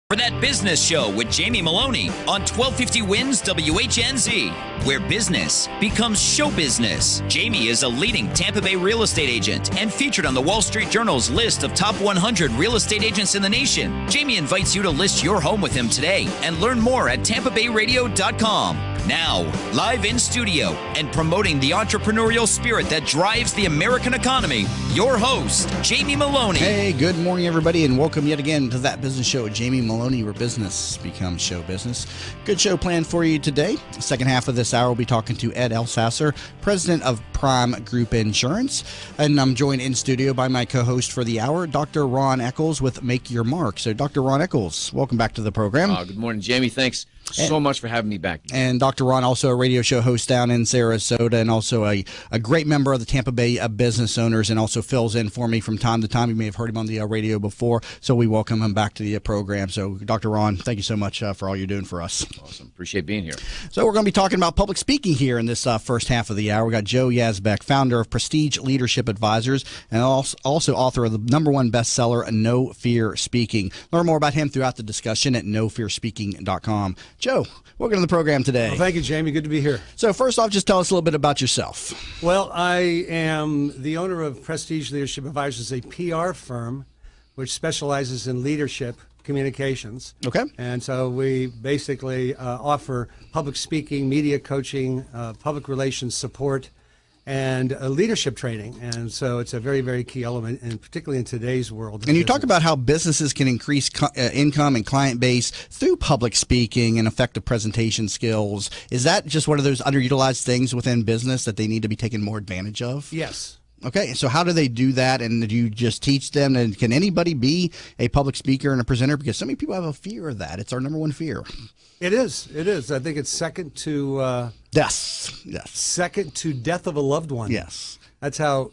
For That Business Show with Jamie Maloney on 1250 Wins WHNZ, where business becomes show business. Jamie is a leading Tampa Bay real estate agent and featured on the Wall Street Journal's list of top 100 real estate agents in the nation. Jamie invites you to list your home with him today and learn more at tampabayradio.com. Now, live in studio and promoting the entrepreneurial spirit that drives the American economy, your host, Jamie Maloney. Hey, good morning, everybody, and welcome yet again to That Business Show with Jamie Maloney, where business becomes show business. Good show planned for you today. Second half of this hour, we'll be talking to Ed Elsasser, president of Prime Group Insurance, and I'm joined in studio by my co-host for the hour, Dr. Ron Eccles with Make Your Mark. So, Dr. Ron Eccles, welcome back to the program. Good morning, Jamie. Thanks so much for having me back. And Dr. Ron, also a radio show host down in Sarasota, and also a great member of the Tampa Bay Business Owners, and also fills in for me from time to time. You may have heard him on the radio before, so we welcome him back to the program. So, Dr. Ron, thank you so much for all you're doing for us. Awesome. Appreciate being here. So we're going to be talking about public speaking here in this first half of the hour. We got Joe Yazbeck, founder of Prestige Leadership Advisors, and also author of the #1 bestseller, No Fear Speaking. Learn more about him throughout the discussion at nofearspeaking.com. Joe, welcome to the program today. Well, thank you, Jamie. Good to be here. So first off, just tell us a little bit about yourself. Well, I am the owner of Prestige Leadership Advisors, a PR firm which specializes in leadership communications. Okay. And so we basically offer public speaking, media coaching, public relations support, and leadership training. And so it's a very, very key element, and particularly in today's world. And you talk about how businesses can increase income and client base through public speaking and effective presentation skills. Is that just one of those underutilized things within business that they need to be taken more advantage of? Yes. Okay, so how do they do that, and do you just teach them? And can anybody be a public speaker and a presenter? Because so many people have a fear of that. It's our #1 fear. It is. It is. I think it's second to death. Yes. Second to death of a loved one. Yes. That's how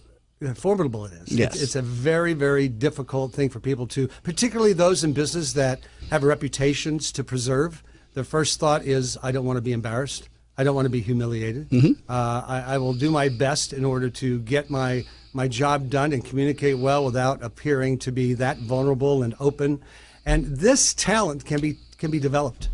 formidable it is. Yes. It's a very, very difficult thing for people to, particularly those in business that have reputations to preserve. Their first thought is, I don't want to be embarrassed. I don't want to be humiliated. Mm-hmm. I will do my best in order to get my job done and communicate well without appearing to be that vulnerable and open. And this talent can be developed.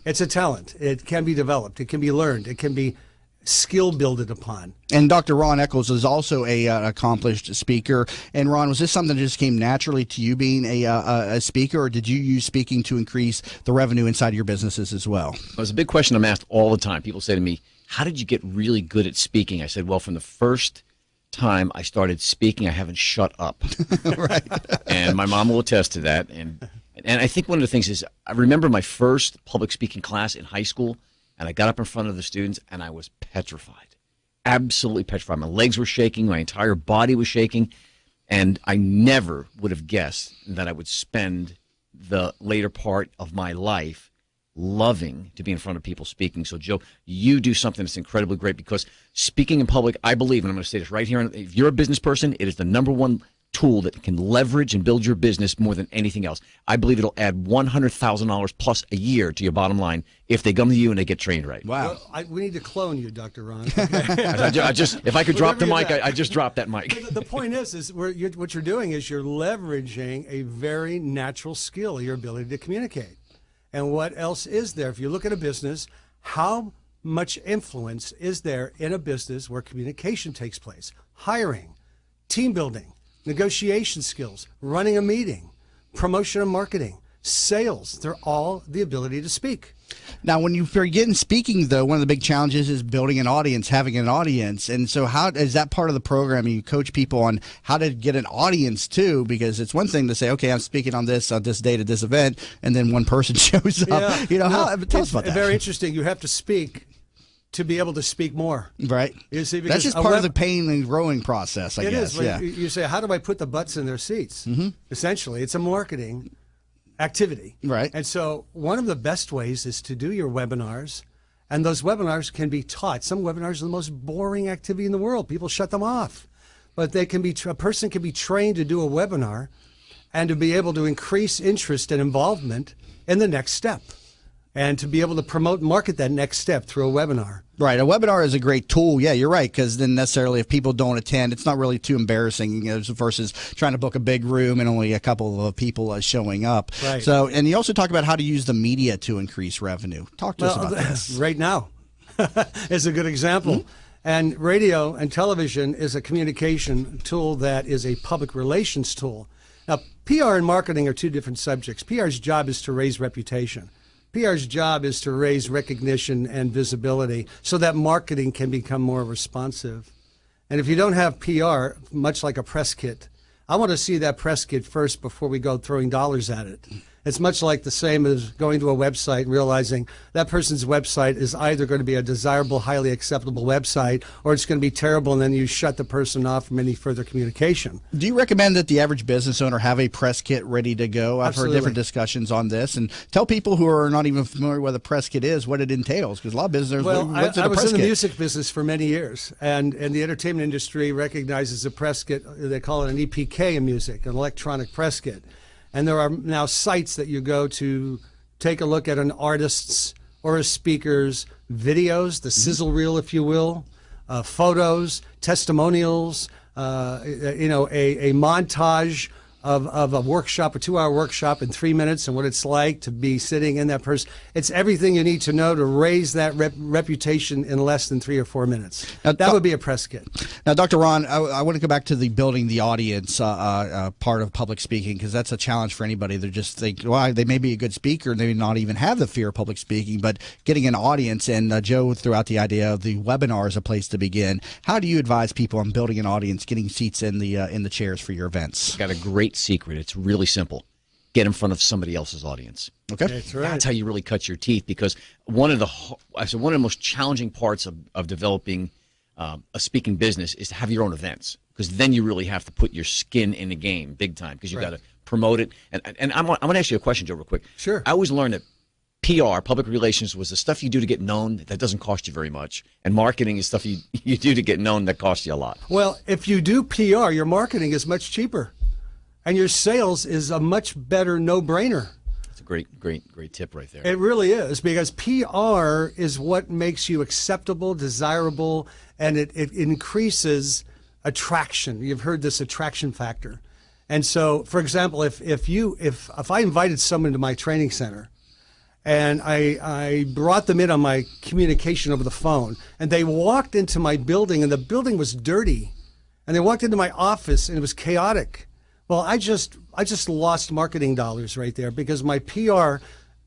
It's a talent. It can be developed. It can be learned. It can be skill builded upon. And Dr. Ron Eccles is also a accomplished speaker. And Ron, was this something that just came naturally to you being a speaker, or did you use speaking to increase the revenue inside your businesses as well? It was a big question I'm asked all the time. People say to me, how did you get really good at speaking? I said, well, from the first time I started speaking, I haven't shut up. Right. And my mom will attest to that. And I think one of the things is, I remember my first public speaking class in high school, and I got up in front of the students, and I was petrified, absolutely petrified. My legs were shaking. My entire body was shaking. And I never would have guessed that I would spend the later part of my life loving to be in front of people speaking. So, Joe, you do something that's incredibly great, because speaking in public, I believe, and I'm going to say this right here, if you're a business person, it is the #1 tool that can leverage and build your business more than anything else. I believe it'll add $100,000 plus a year to your bottom line if they come to you and they get trained right. Wow. Well, we need to clone you, Dr. Ron. If I could drop the mic, I just dropped that mic. The point is what you're doing is you're leveraging a very natural skill, your ability to communicate. And what else is there? If you look at a business, how much influence is there in a business where communication takes place? Hiring, team building, negotiation skills, running a meeting, promotion and marketing, sales. They're all the ability to speak. Now, when you begin speaking, though, one of the big challenges is building an audience, having an audience. And so how is that part of the program? You coach people on how to get an audience, too, because it's one thing to say, okay, I'm speaking on this date at this event, and then one person shows up. Yeah. Tell us about that. Very interesting. You have to speak to be able to speak more. Right. You see, that's just part of the pain and growing process, I guess. It is. You say, how do I put the butts in their seats? Mm-hmm. Essentially, it's a marketing activity. Right. And so one of the best ways is to do your webinars, and those webinars can be taught. Some webinars are the most boring activity in the world. People shut them off. But they can be a person can be trained to do a webinar and to be able to increase interest and involvement in the next step. and to be able to promote and market that next step through a webinar. Right. A webinar is a great tool. Yeah, you're right. Because then necessarily if people don't attend, it's not really too embarrassing versus trying to book a big room and only a couple of people showing up. Right. So, and you also talk about how to use the media to increase revenue. Talk to us about this. Right now is a good example. Mm-hmm. And radio and television is a communication tool that is a public relations tool. Now, PR and marketing are two different subjects. PR's job is to raise reputation. PR's job is to raise recognition and visibility so that marketing can become more responsive. And if you don't have PR, much like a press kit, I want to see that press kit first before we go throwing dollars at it. It's much like the same as going to a website and realizing that person's website is either going to be a desirable, highly acceptable website, or it's going to be terrible, and then you shut the person off from any further communication. Do you recommend that the average business owner have a press kit ready to go? I've Absolutely. heard different discussions on this. And tell people who are not even familiar with what a press kit is, what it entails, because a lot of businesses, what's I a was press in the kit? music business for many years, and the entertainment industry recognizes a press kit. They call it an EPK in music, an electronic press kit. And there are now sites that you go to take a look at an artist's or a speaker's videos, the sizzle reel, if you will, photos, testimonials, a montage of a workshop, a 2-hour workshop in 3 minutes, and what it's like to be sitting in that person. It's everything you need to know to raise that reputation in less than 3 or 4 minutes. Now, that would be a press kit. Now, Dr. Ron, I want to go back to the building the audience part of public speaking, because that's a challenge for anybody. They just think, well, they may be a good speaker, and they may not even have the fear of public speaking, but getting an audience, and Joe threw out the idea of the webinar as a place to begin. How do you advise people on building an audience, getting seats in the chairs for your events? Got a great secret. It's really simple. Get in front of somebody else's audience. Okay, that's right. That's how you really cut your teeth, because one of the most challenging parts of developing a speaking business is to have your own events, because then you really have to put your skin in the game big time, because you got to promote it. And I'm going to ask you a question, Joe, real quick. Sure. I always learned that PR, public relations, was the stuff you do to get known that doesn't cost you very much, and marketing is stuff you do to get known that costs you a lot. Well, if you do PR, your marketing is much cheaper. And your sales is a much better no-brainer. That's a great tip right there. It really is, because PR is what makes you acceptable, desirable, and it increases attraction. You've heard this attraction factor. And so, for example, if I invited someone to my training center and I brought them in on my communication over the phone, and they walked into my building and the building was dirty, and they walked into my office and it was chaotic. Well, I just lost marketing dollars right there, because my PR,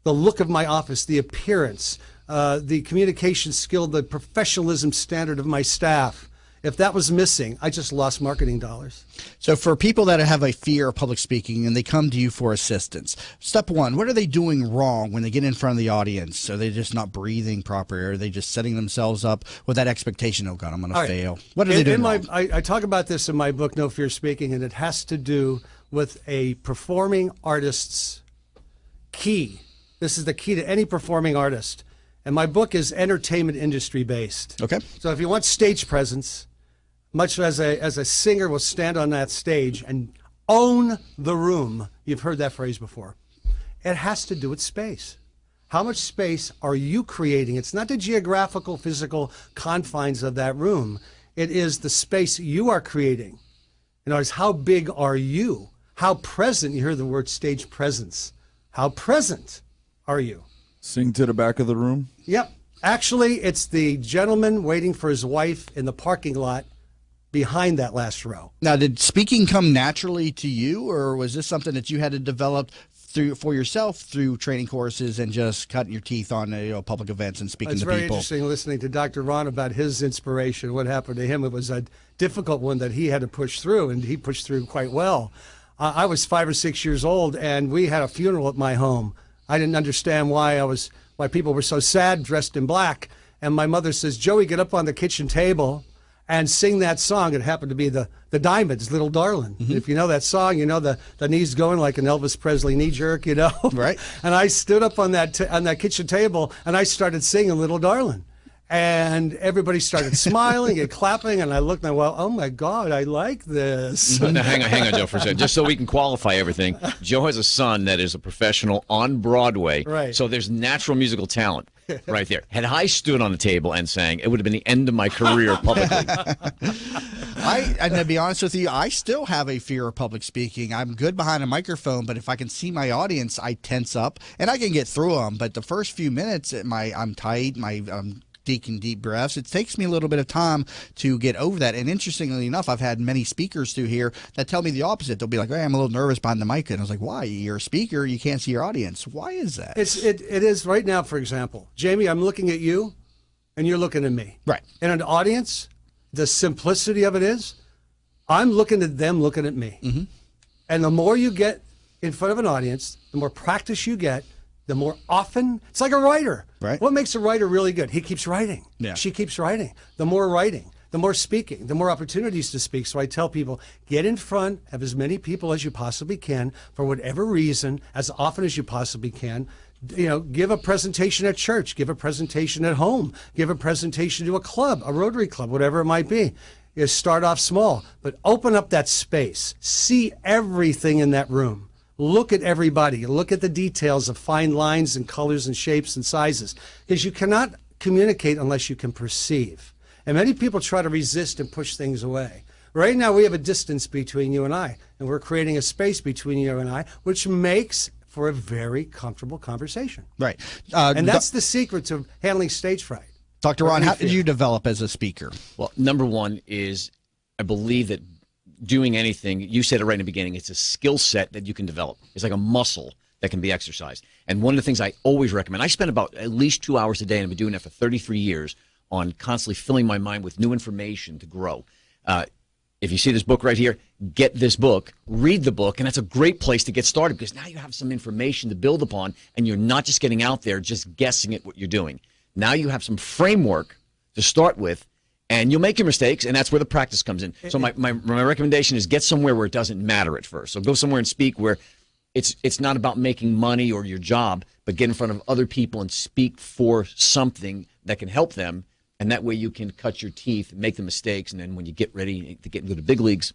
the look of my office, the appearance, the communication skill, the professionalism standard of my staff, if that was missing, I just lost marketing dollars. So for people that have a fear of public speaking and they come to you for assistance, step one, what are they doing wrong when they get in front of the audience? Are they just not breathing properly? Are they just setting themselves up with that expectation, oh God, I'm going to fail? What are they doing wrong? I talk about this in my book, No Fear Speaking, and it has to do with a performing artist's key. This is the key to any performing artist. And my book is entertainment industry based. Okay. So if you want stage presence, much as a singer will stand on that stage and own the room, you've heard that phrase before, it has to do with space. How much space are you creating? It's not the geographical, physical confines of that room. It is the space you are creating. In other words, how big are you? How present, you hear the word stage presence. How present are you? Sing to the back of the room? Yep. Actually, it's the gentleman waiting for his wife in the parking lot behind that last row. Now, did speaking come naturally to you, or was this something that you had to develop for yourself through training courses and just cutting your teeth on public events and speaking to people? It's very interesting listening to Dr. Ron about his inspiration, what happened to him. It was a difficult one that he had to push through, and he pushed through quite well. I was 5 or 6 years old, and we had a funeral at my home. I didn't understand why people were so sad, dressed in black. And my mother says, Joey, get up on the kitchen table and sing that song. It happened to be the Diamonds, Little Darlin'. Mm-hmm. If you know that song, you know the knees going like an Elvis Presley knee jerk, Right. And I stood up on that kitchen table and I started singing Little Darlin'. And everybody started smiling and clapping, and I looked and I went, oh my God, I like this. Now, hang on, Joe, for a second. Just so we can qualify everything, Joe has a son that is a professional on Broadway. Right. So there's natural musical talent right there. Had I stood on a table and sang, it would have been the end of my career publicly. And to be honest with you, I still have a fear of public speaking. I'm good behind a microphone, but if I can see my audience, I tense up, and I can get through them. But the first few minutes, I'm tight, I'm taking deep breaths. It takes me a little bit of time to get over that. And interestingly enough, I've had many speakers through here that tell me the opposite. They'll be like, hey, I'm a little nervous behind the mic. And I was like, why? You're a speaker. You can't see your audience. Why is that? It is right now, for example. Jamie, I'm looking at you, and you're looking at me. Right. And an audience, the simplicity of it is, I'm looking at them looking at me. Mm-hmm. And the more you get in front of an audience, the more practice you get, the more often, it's like a writer. Right. What makes a writer really good? He keeps writing. Yeah. She keeps writing. The more writing, the more speaking, the more opportunities to speak. So I tell people, get in front of as many people as you possibly can for whatever reason, as often as you possibly can. You know, give a presentation at church, give a presentation at home, give a presentation to a club, a Rotary Club, whatever it might be. You start off small, but open up that space. See everything in that room. Look at everybody. Look at the details of fine lines and colors and shapes and sizes. Because you cannot communicate unless you can perceive. And many people try to resist and push things away. Right now we have a distance between you and I, and we're creating a space between you and I, which makes for a very comfortable conversation. Right. And that's the secret to handling stage fright. Dr. Ron, how did you develop as a speaker? Well, number one is I believe that doing anything, you said it right in the beginning, it's a skill set that you can develop. It's like a muscle that can be exercised. And one of the things I always recommend, I spend about at least 2 hours a day, and I've been doing that for 33 years, on constantly filling my mind with new information to grow. If you see this book right here, get this book, read the book, and that's a great place to get started because now you have some information to build upon, and you're not just getting out there just guessing at what you're doing. Now you have some framework to start with, and you'll make your mistakes, and that's where the practice comes in. So my recommendation is get somewhere where it doesn't matter at first. So go somewhere and speak where it's not about making money or your job, but get in front of other people and speak for something that can help them, and that way you can cut your teeth, make the mistakes, and then when you get ready to get into the big leagues,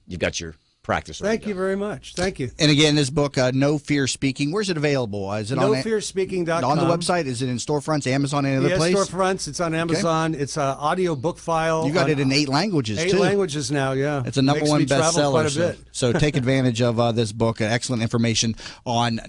you've got your practice. Thank you very much. Thank you. And again, this book, No Fear Speaking, where's it available? Is it NoFearSpeaking.com. on the website? Is it in storefronts, Amazon, any other place? Yes, storefronts. It's on Amazon. Okay. It's an audio book file. You got it in 8 languages, too. 8 languages now, yeah. It's a number one bestseller. Quite a bit. So take advantage of this book. Excellent information on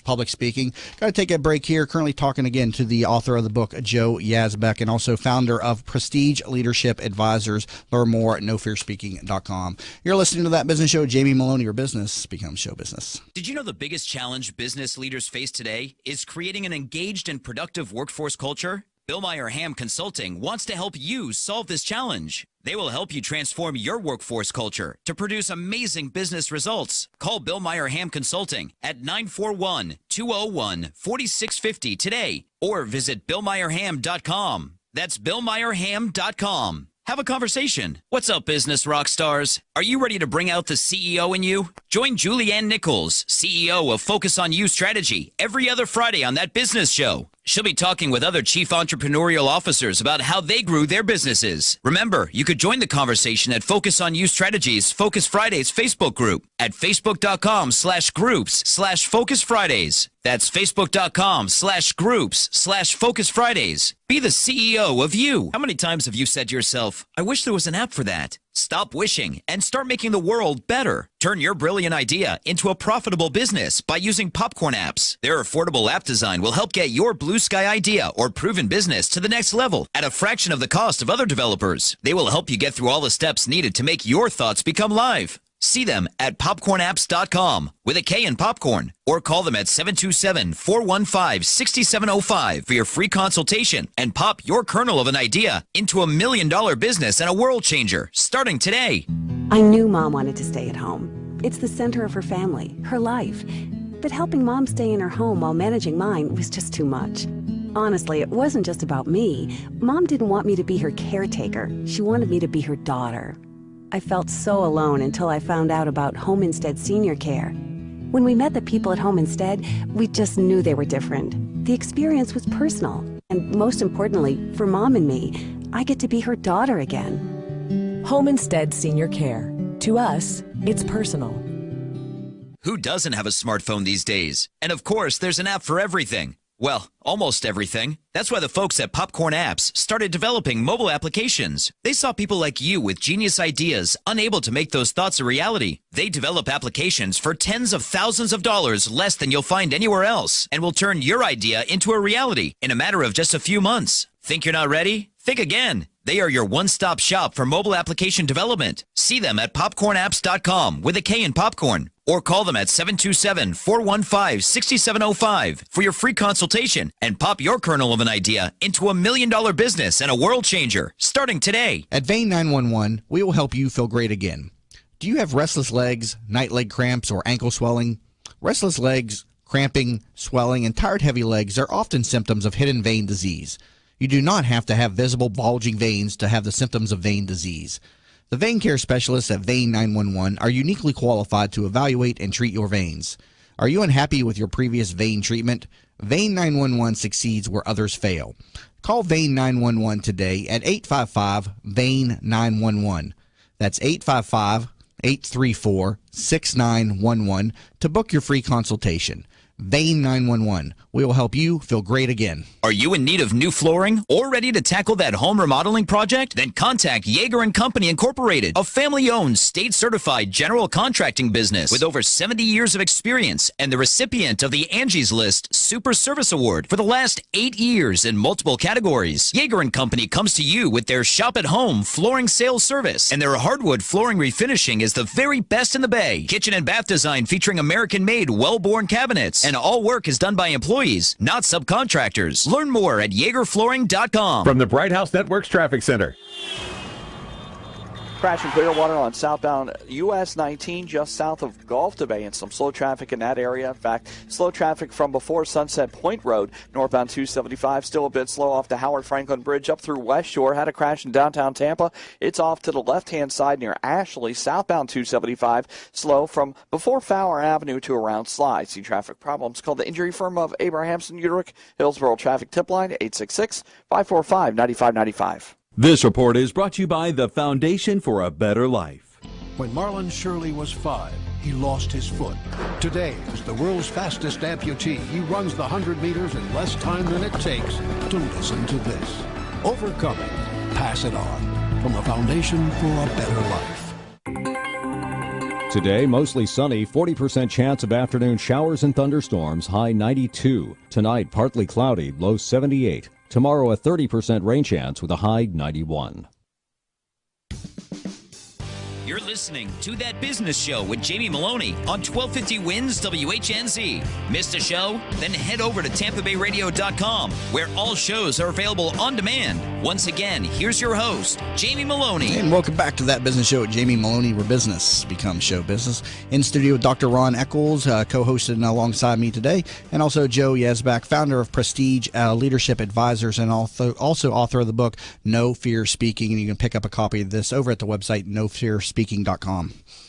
public speaking. Got to take a break here. Currently talking again to the author of the book, Joe Yazbeck, and also founder of Prestige Leadership Advisors. Learn more at NoFearSpeaking.com. You're listening to That Business Show. Jamie Maloney, where business becomes show business. Did you know the biggest challenge business leaders face today is creating an engaged and productive workforce culture? Bill Meyer Ham Consulting wants to help you solve this challenge. They will help you transform your workforce culture to produce amazing business results. Call Bill Meyer Ham Consulting at 941-201-4650 today or visit BillMeyerHam.com. That's BillMeyerHam.com. Have a conversation. What's up, business rock stars? Are you ready to bring out the CEO in you? Join Julianne Nichols, CEO of Focus on You Strategy, every other Friday on That Business Show. She'll be talking with other chief entrepreneurial officers about how they grew their businesses. Remember, you could join the conversation at Focus on You Strategies Focus Fridays Facebook group at facebook.com/groups/Focus Fridays. That's facebook.com/groups/Focus Fridays. Be the CEO of you. How many times have you said to yourself, I wish there was an app for that? Stop wishing and start making the world better. Turn your brilliant idea into a profitable business by using Popcorn apps. Their affordable app design will help get your blue sky idea or proven business to the next level at a fraction of the cost of other developers. They will help you get through all the steps needed to make your thoughts become live. See them at popcornapps.com with a K in popcorn or call them at 727-415-6705 for your free consultation and pop your kernel of an idea into $1 million business and a world changer starting today. I knew Mom wanted to stay at home. It's the center of her family, her life. But helping Mom stay in her home while managing mine was just too much. Honestly, it wasn't just about me. Mom didn't want me to be her caretaker. She wanted me to be her daughter. I felt so alone until I found out about Home Instead Senior Care. When we met the people at Home Instead, we just knew they were different. The experience was personal, And most importantly, for Mom and me, I get to be her daughter again. Home Instead Senior Care. To us, it's personal. Who doesn't have a smartphone these days? And of course, there's an app for everything. Well, almost everything. That's why the folks at Popcorn Apps started developing mobile applications. They saw people like you with genius ideas, unable to make those thoughts a reality. They develop applications for tens of thousands of dollars less than you'll find anywhere else, and will turn your idea into a reality in a matter of just a few months. Think you're not ready? Think again. They are your one-stop shop for mobile application development. See them at popcornapps.com with a K in popcorn, or call them at 727-415-6705 for your free consultation and pop your kernel of an idea into $1 million business and a world changer starting today. At Vein 911, we will help you feel great again. Do you have restless legs, night leg cramps, or ankle swelling? Restless legs, cramping, swelling, and tired heavy legs are often symptoms of hidden vein disease. You do not have to have visible bulging veins to have the symptoms of vein disease. The vein care specialists at Vein 911 are uniquely qualified to evaluate and treat your veins. Are you unhappy with your previous vein treatment? Vein 911 succeeds where others fail. Call Vein 911 today at 855-VEIN-911. That's 855-834-6911 to book your free consultation. Vein 911. We will help you feel great again. Are you in need of new flooring or ready to tackle that home remodeling project? Then contact Yeager & Company Incorporated, a family-owned, state-certified general contracting business with over 70 years of experience and the recipient of the Angie's List Super Service Award for the last 8 years in multiple categories. Yeager & Company comes to you with their shop-at-home flooring sales service, and their hardwood flooring refinishing is the very best in the Bay. Kitchen and bath design featuring American-made, well-born cabinets, and all work is done by employees, not subcontractors. Learn more at YeagerFlooring.com. From the Bright House Networks Traffic Center. Crash in Clearwater on southbound US 19 just south of Gulf to Bay, and some slow traffic in that area. In fact, slow traffic from before Sunset Point Road, northbound 275, still a bit slow off the Howard Franklin Bridge up through West Shore. Had a crash in downtown Tampa. It's off to the left-hand side near Ashley, southbound 275, slow from before Fowler Avenue to around Sly. See traffic problems, call the injury firm of Abrahamson Uterick, Hillsborough Traffic Tip Line, 866-545-9595. This report is brought to you by the Foundation for a Better Life. When Marlon Shirley was 5, he lost his foot. Today, as the world's fastest amputee, he runs the 100 meters in less time than it takes to listen to this. Overcoming. Pass it on. From the Foundation for a Better Life. Today, mostly sunny, 40% chance of afternoon showers and thunderstorms, high 92. Tonight, partly cloudy, low 78. Tomorrow, a 30% rain chance with a high 91. You're listening to That Business Show with Jamie Maloney on 1250 Wins WHNZ. Missed a show? Then head over to TampaBayRadio.com, where all shows are available on demand. Once again, here's your host, Jamie Maloney. And welcome back to That Business Show with Jamie Maloney, where business becomes show business. In studio with Dr. Ron Eccles, co-hosted alongside me today, and also Joe Yazbeck, founder of Prestige Leadership Advisors, and also author of the book No Fear Speaking. And you can pick up a copy of this over at the website nofearspeaking.com.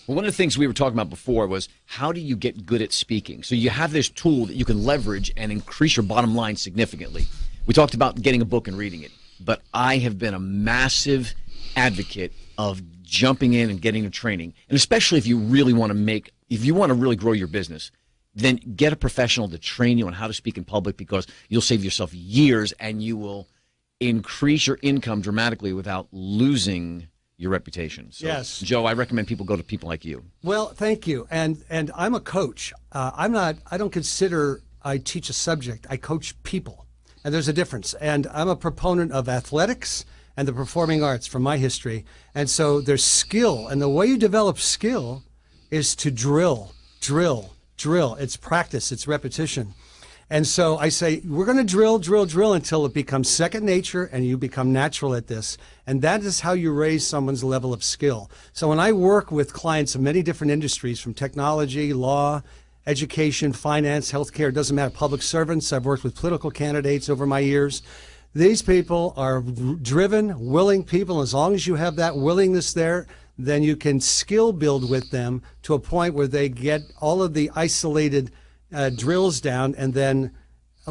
Well, one of the things we were talking about before was how do you get good at speaking? So you have this tool that you can leverage and increase your bottom line significantly. We talked about getting a book and reading it, but I have been a massive advocate of jumping in and getting a training, and especially if you really want to really grow your business, then get a professional to train you on how to speak in public, because you'll save yourself years and you will increase your income dramatically without losing your reputation. So, yes, Joe, I recommend people go to people like you. Well, thank you. And I'm a coach. I don't consider I teach a subject. I coach people, and there's a difference. And I'm a proponent of athletics and the performing arts from my history. And so there's skill, and the way you develop skill is to drill. It's practice. It's repetition. And so I say, we're going to drill until it becomes second nature and you become natural at this. And that is how you raise someone's level of skill. So when I work with clients of many different industries, from technology, law, education, finance, healthcare, it doesn't matter, public servants, I've worked with political candidates over my years. These people are driven, willing people. As long as you have that willingness there, then you can skill build with them to a point where they get all of the isolated drills down, and then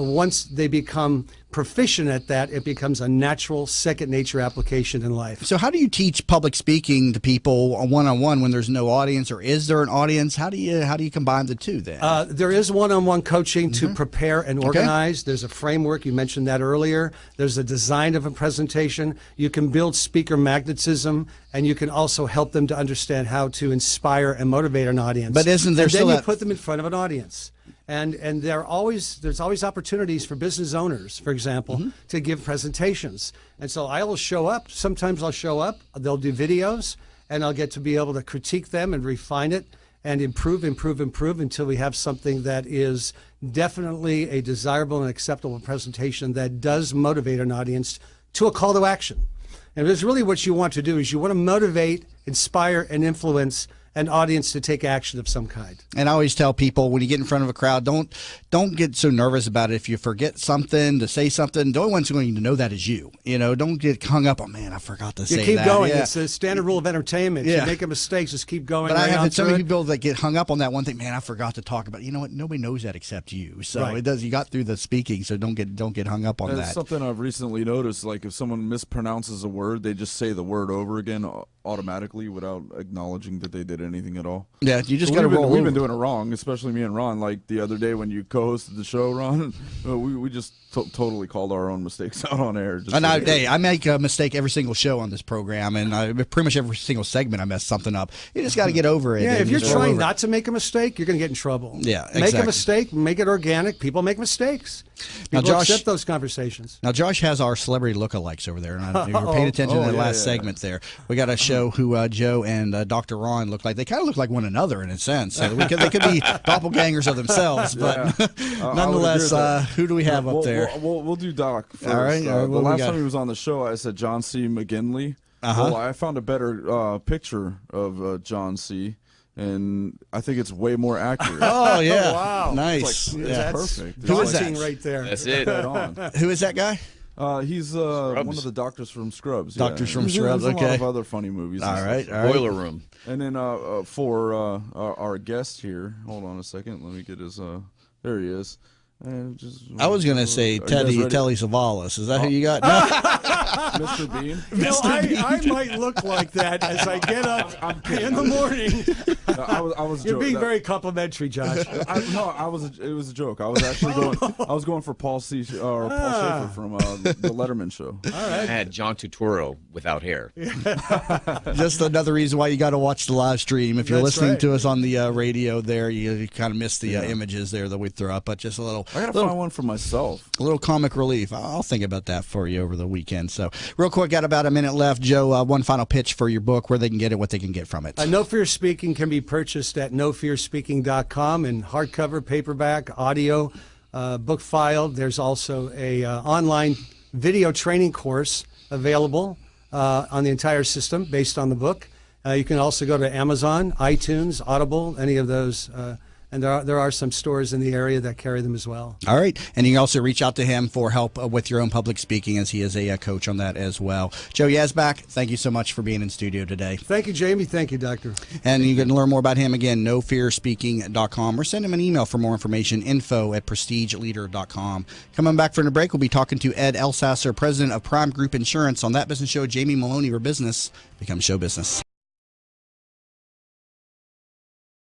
once they become proficient at that, it becomes a natural second nature application in life. So how do you teach public speaking to people one-on-one when there's no audience, or is there an audience? How do you combine the two then? There is one-on-one coaching to prepare and organize. Okay. There's a framework. You mentioned that earlier. There's a design of a presentation. You can build speaker magnetism, and you can also help them to understand how to inspire and motivate an audience. But isn't there then you put them in front of an audience. And there's always opportunities for business owners, for example, to give presentations. And so I will show up. Sometimes I'll show up. They'll do videos, and I'll get to be able to critique them and refine it and improve until we have something that is definitely a desirable and acceptable presentation that does motivate an audience to a call to action. And it's really what you want to do is you want to motivate, inspire, and influence an audience to take action of some kind. And I always tell people, when you get in front of a crowd, don't get so nervous about it. If you forget something, to say something, the only one's going to know that is you. Don't get hung up on, man, I forgot to say that. You keep going. Yeah. It's a standard rule of entertainment. Yeah. You make a mistake, just keep going. But I have so many people that get hung up on that one thing. Man, I forgot to talk about it. You know what? Nobody knows that except you. So it does. You got through the speaking, so don't get hung up on that. It's something I've recently noticed. Like if someone mispronounces a word, they just say the word over again automatically without acknowledging that they did anything at all. Yeah, you just got to roll. We've been doing it wrong, especially me and Ron. Like the other day when you co-hosted the show, Ron, we just totally called our own mistakes out on air. I make a mistake every single show on this program, and pretty much every single segment I mess something up. You just got to get over it. Yeah, if you're trying not to make a mistake, you're going to get in trouble. Yeah, exactly. Make a mistake, make it organic. People make mistakes. People accept those conversations. Now, Josh has our celebrity lookalikes over there, and if you're paying attention to the last segment there, we got to show who Joe and Dr. Ron look like. They kind of look like one another in a sense. So they could be doppelgangers of themselves, but nonetheless, who do we have up there? We'll do Doc first. All right. The last time he was on the show, I said John C. McGinley. Well, I found a better picture of John C., and I think it's way more accurate. Oh, yeah. Wow. Nice. That's perfect. Who is that? Right there. That's it. Who is that guy? He's one of the doctors from Scrubs. Doctors from Scrubs, okay. A lot of other funny movies. All right. Boiler Room. And then for our guest here, hold on a second. Let me get his, there he is. I was going to say Telly Savalas. Is that who you got? Mr. Bean? I might look like that as I get up in the morning. You're being very complimentary, Josh. It was a joke. I was actually going for Paul Schaefer from the Letterman show. All right. I had John Turturro without hair. Just another reason why you got to watch the live stream. If you're listening to us on the radio there, you kind of miss the images there that we throw up, but just a little. I got to find one for myself. A little comic relief. I'll think about that for you over the weekend. So real quick, got about a minute left. Joe, one final pitch for your book, where they can get it, what they can get from it. No Fear Speaking can be purchased at nofearspeaking.com in hardcover, paperback, audio, book filed. There's also a online video training course available on the entire system based on the book. You can also go to Amazon, iTunes, Audible, any of those. And there are some stores in the area that carry them as well. All right. And you can also reach out to him for help with your own public speaking, as he is a coach on that as well. Joe Yazbeck, thank you so much for being in studio today. Thank you, Jamie. Thank you, Doctor. And you can learn more about him, again, nofearspeaking.com, or send him an email for more information, info@prestigeleader.com. Coming back from the break, we'll be talking to Ed Elsasser, president of Prime Group Insurance, on That Business Show. Jamie Maloney, where business becomes show business.